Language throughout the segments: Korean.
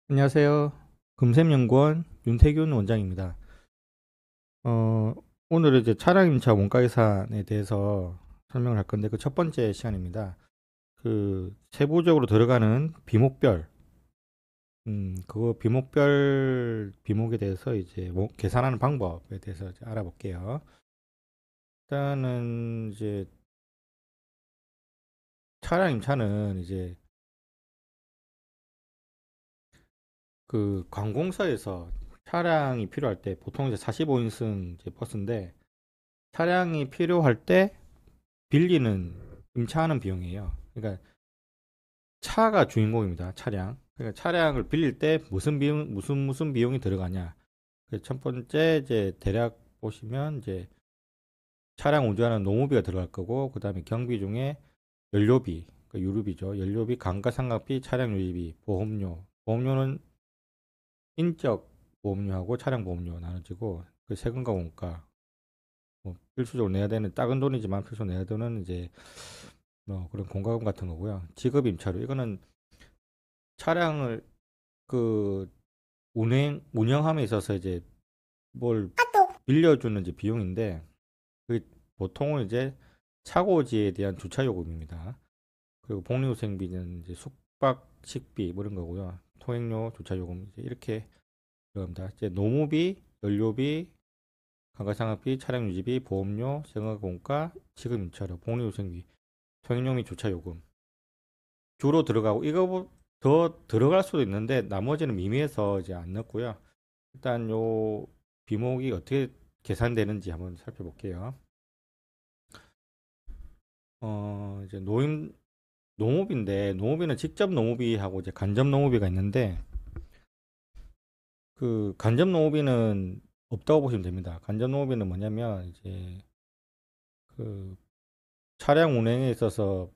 안녕하세요. 금샘연구원 윤태균 원장입니다. 어, 오늘은 이제 차량 임차 원가 계산에 대해서 설명을 할 건데 그 첫 번째 시간입니다. 그 세부적으로 들어가는 비목별, 그거 비목에 대해서 이제 계산하는 방법에 대해서 이제 알아볼게요. 일단은 이제 차량 임차는 이제 그 관공서에서 차량이 필요할 때 보통 이제 45인승 이제 버스인데 차량이 필요할 때 빌리는 임차하는 비용이에요. 그러니까 차가 주인공입니다. 차량. 그러니까 차량을 빌릴 때 무슨 비용이 들어가냐. 첫 번째 이제 대략 보시면 이제 차량 운전하는 노무비가 들어갈 거고, 그 다음에 경비 중에 연료비, 그 유류비죠. 연료비, 감가상각비, 차량 유지비, 보험료. 보험료는 인적 보험료하고 차량 보험료 나눠지고, 그 세금과 원가. 뭐 필수적으로 내야 되는 작은 돈이지만 필수적으로 내야 되는 이제 뭐 그런 공과금 같은 거고요. 지급 임차료 이거는 차량을 그 운영함에 있어서 이제 뭘 빌려주는 이제 비용인데 그 보통은 이제 차고지에 대한 주차 요금입니다. 그리고 복리후생비는 이제 숙박 식비 뭐 이런 거고요. 통행료, 주차 요금 이제 이렇게 들어갑니다. 이제 노무비, 연료비, 감가상각비, 차량 유지비, 보험료, 생활공과, 지급 임차료, 복리후생비, 통행료 및 주차 요금 주로 들어가고 이거 더 들어갈 수도 있는데 나머지는 미미해서 이제 안 넣고요. 일단 요 비목이 어떻게 계산되는지 한번 살펴볼게요. 이제 노무비인데 노무비는 직접 노무비하고 이제 간접 노무비가 있는데 그 간접 노무비는 없다고 보시면 됩니다. 간접 노무비는 뭐냐면 이제 그 차량 운행에 있어서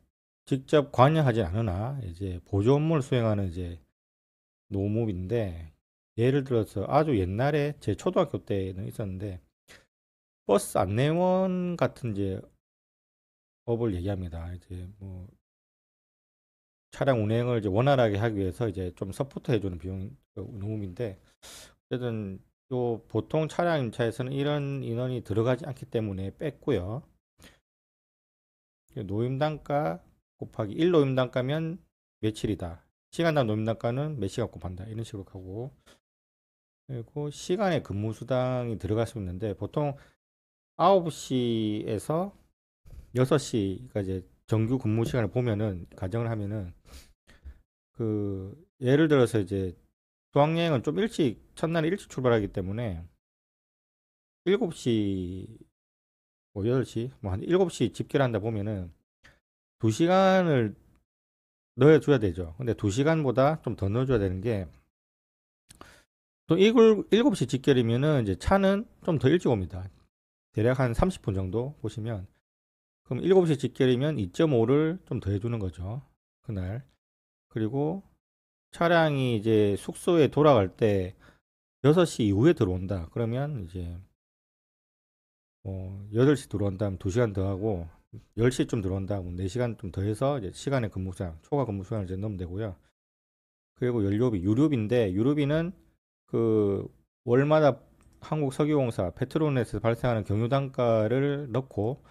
직접 관여하지 않으나 이제 보조 업무를 수행하는 이제 노무비인데 예를 들어서 아주 옛날에 제 초등학교 때는 있었는데 버스 안내원 같은 이제 업을 얘기합니다. 이제 뭐 차량 운행을 이제 원활하게 하기 위해서 이제 좀 서포트 해주는 비용 노무비인데 어쨌든 요 보통 차량 임차에서는 이런 인원이 들어가지 않기 때문에 뺐고요. 노임단가 곱하기 1 노임단가면 며칠이다. 시간당 노임단가는 몇 시간 곱한다. 이런 식으로 하고 그리고 시간에 근무수당이 들어갈 수 있는데 보통 9시에서 6시가 이제 정규 근무 시간을 보면은 가정을 하면은 그 예를 들어서 이제 수학여행은 좀 일찍 첫날에 일찍 출발하기 때문에 7시 뭐 8시 뭐 한 7시 집결한다 보면은 2시간을 넣어줘야 되죠. 근데 2시간보다 좀 더 넣어줘야 되는 게 또 7시 집결이면은 이제 차는 좀 더 일찍 옵니다. 대략 한 30분 정도 보시면 그럼 7시 직결이면 2.5를 좀 더 해주는 거죠. 그날. 그리고 차량이 이제 숙소에 돌아갈 때 6시 이후에 들어온다. 그러면 이제 8시 들어온다면 2시간 더 하고 10시쯤 들어온다. 면 4시간 좀 더 해서 이제 시간의 근무수당, 초과 근무수당을 이제 넣으면 되고요. 그리고 연료비, 유류비인데 유류비는 그 월마다 한국석유공사 페트로넷에서 발생하는 경유단가를 넣고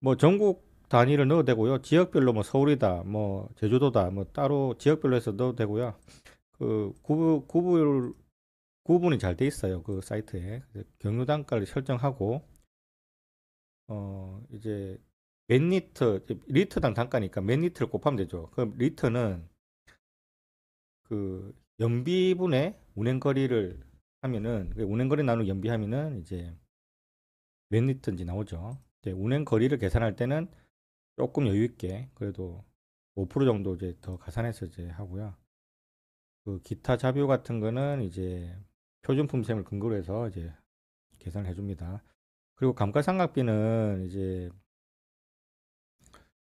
뭐 전국 단위를 넣어도 되고요. 지역별로 뭐 서울이다, 뭐 제주도다, 뭐 따로 지역별로 해서 넣어도 되고요. 그 구분이 잘 돼 있어요. 그 사이트에 경유 단가를 설정하고 이제 몇 리터당 단가니까 몇 리터를 곱하면 되죠. 그럼 리터는 그 연비분의 운행거리를 하면은 그 운행거리 나누기 연비하면은 이제 몇 리터인지 나오죠. 이제 운행거리를 계산할 때는 조금 여유 있게 그래도 5% 정도 이제 더 가산해서 이제 하고요. 그 기타 자료 같은 거는 이제 표준품 셈을 근거로 해서 이제 계산을 해줍니다. 그리고 감가상각비는 이제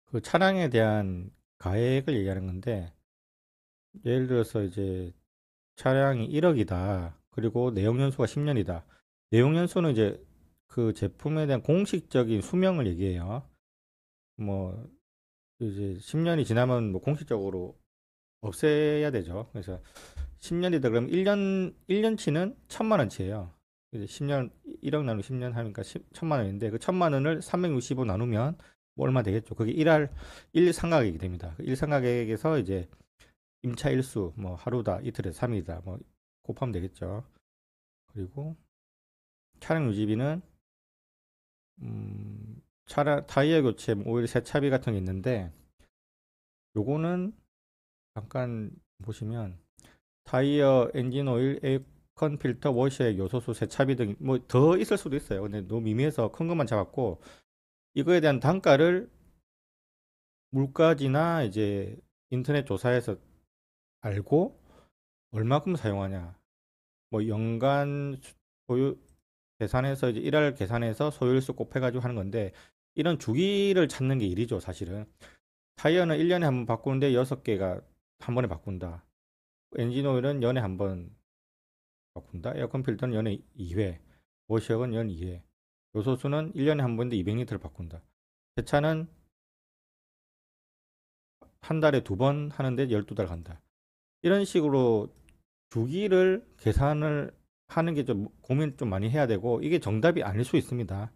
그 차량에 대한 가액을 얘기하는 건데 예를 들어서 이제 차량이 1억이다. 그리고 내용 연수가 10년이다. 내용 연수는 이제 그 제품에 대한 공식적인 수명을 얘기해요. 뭐 이제 10년이 지나면 뭐 공식적으로 없애야 되죠. 그래서 10년이다 그러면 1년치는 1000만 원치예요. 이제 10년 1억 나누고 10년 하니까 1000만 원인데 그 1000만 원을 365 나누면 뭐 얼마 되겠죠. 그게 1상가액이 됩니다. 1상가액에서 이제 임차 일수 뭐 하루다, 이틀에 3일이다 뭐 곱하면 되겠죠. 그리고 차량 유지비는 차량 타이어 교체, 오일 세차비 같은 게 있는데 요거는 잠깐 보시면 타이어, 엔진 오일, 에어컨 필터, 워셔액, 요소수, 세차비 등 뭐 더 있을 수도 있어요. 근데 너무 미미해서 큰 것만 잡았고 이거에 대한 단가를 물가지나 이제 인터넷 조사에서 알고 얼마큼 사용하냐. 뭐 연간 소유 계산해서 이제 1월 계산해서 소요일수 곱해가지고 하는 건데 이런 주기를 찾는 게 일이죠, 사실은. 타이어는 1년에 한 번 바꾸는데 6개가 한 번에 바꾼다. 엔진 오일은 연에 한 번 바꾼다. 에어컨 필터는 연에 2회. 워셔액은 연 2회. 요소수는 1년에 한 번인데 200리터를 바꾼다. 세차는 한 달에 2번 하는데 12달 간다. 이런 식으로 주기를 계산을 하는 게 좀 고민 좀 많이 해야 되고 이게 정답이 아닐 수 있습니다.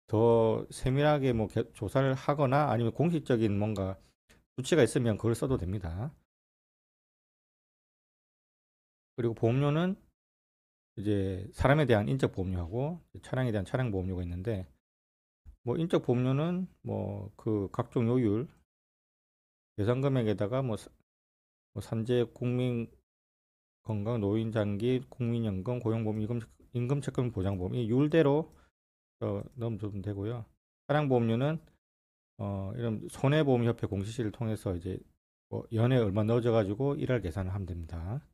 더 세밀하게 뭐 조사를 하거나 아니면 공식적인 뭔가 수치가 있으면 그걸 써도 됩니다. 그리고 보험료는 이제 사람에 대한 인적 보험료하고 차량에 대한 차량 보험료가 있는데 뭐 인적 보험료는 뭐 그 각종 요율 예상 금액에다가 뭐 산재, 국민 건강, 노인 장기, 국민연금, 고용보험, 임금체금 보장보험 이 율대로 넣으면 좀 되고요. 차량 보험료는 이런 손해보험협회 공시시를 통해서 이제 뭐 연에 얼마 넣어져 가지고 1월 계산을 하면 됩니다.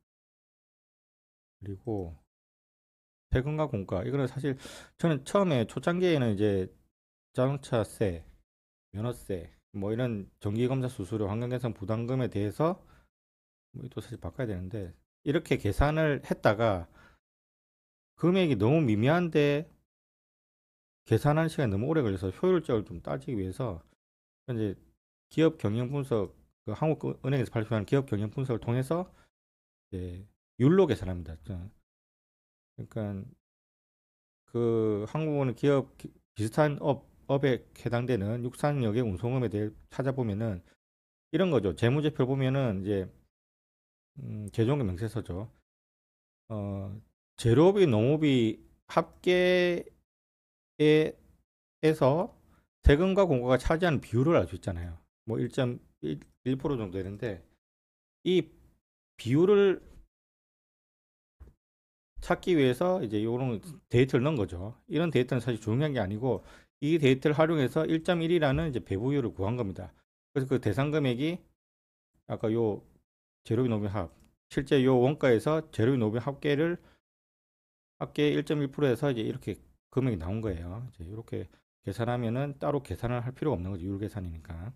그리고 세금과 공과 이거는 사실 저는 처음에 초창기에는 이제 자동차세, 면허세 뭐 이런 정기검사 수수료, 환경개선 부담금에 대해서 뭐 또 사실 바꿔야 되는데 이렇게 계산을 했다가 금액이 너무 미미한데 계산하는 시간이 너무 오래 걸려서 효율적으로 좀 따지기 위해서 이제 기업 경영 분석 그 한국은행에서 발표한 기업 경영 분석을 통해서 이제 율로 계산합니다. 그러니까 그 한국은 비슷한 업에 해당되는 육상역의 운송업에 대해 찾아보면은 이런 거죠. 재무제표 보면은 이제 재정의 명세서죠. 재료비, 농업이 합계에서 세금과 공과가 차지하는 비율을 알 수 있잖아요. 뭐 1.1% 정도 되는데 이 비율을 찾기 위해서 이제 이런 데이터를 넣은 거죠. 이런 데이터는 사실 중요한 게 아니고 이 데이터를 활용해서 1.1이라는 이제 배분율을 구한 겁니다. 그래서 그 대상 금액이 아까 요 재료비 노비 합 실제 요 원가에서 재료비 노비 합계 1.1%에서 이제 이렇게 금액이 나온 거예요. 이제 이렇게 계산하면은 따로 계산을 할 필요가 없는 거죠. 율 계산이니까.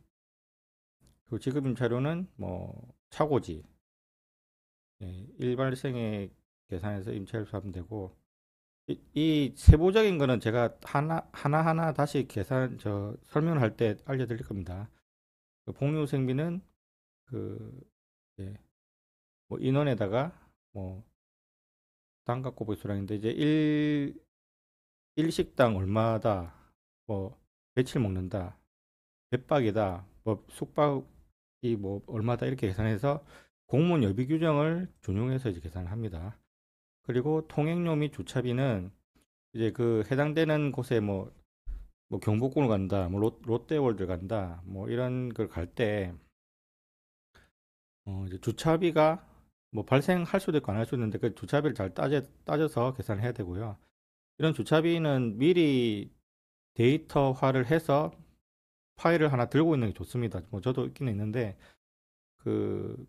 그리고 지급임차료는 뭐 차고지 일발생의 계산해서 임차료를 하면 되고 이 세부적인 거는 제가 하나하나 다시 설명을 할 때 알려드릴 겁니다. 그 복리후생비는 그, 예, 뭐 인원에다가 뭐 단가 곱하기 수량인데 이제 일식당 얼마다, 뭐 며칠 먹는다, 몇 박이다, 뭐 숙박이 뭐 얼마다 이렇게 계산해서 공무원 여비 규정을 준용해서 이제 계산을 합니다. 그리고 통행료 및 주차비는 이제 그 해당되는 곳에 뭐 경복궁을 간다, 뭐 롯데월드 간다, 뭐 이런 걸 갈 때 이제 주차비가 뭐 발생할 수도 있고 안 할 수도 있는데 그 주차비를 잘 따져서 계산해야 되고요. 이런 주차비는 미리 데이터화를 해서 파일을 하나 들고 있는 게 좋습니다. 뭐 저도 있기는 있는데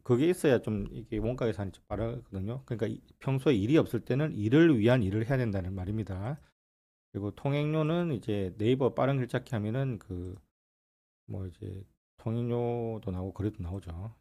그게 있어야 좀 이게 원가 계산이 좀 빠르거든요. 그러니까 평소에 일이 없을 때는 일을 위한 일을 해야 된다는 말입니다. 그리고 통행료는 이제 네이버 빠른 길 찾기 하면은 그 뭐 이제 통행료도 나오고 거리도 나오죠.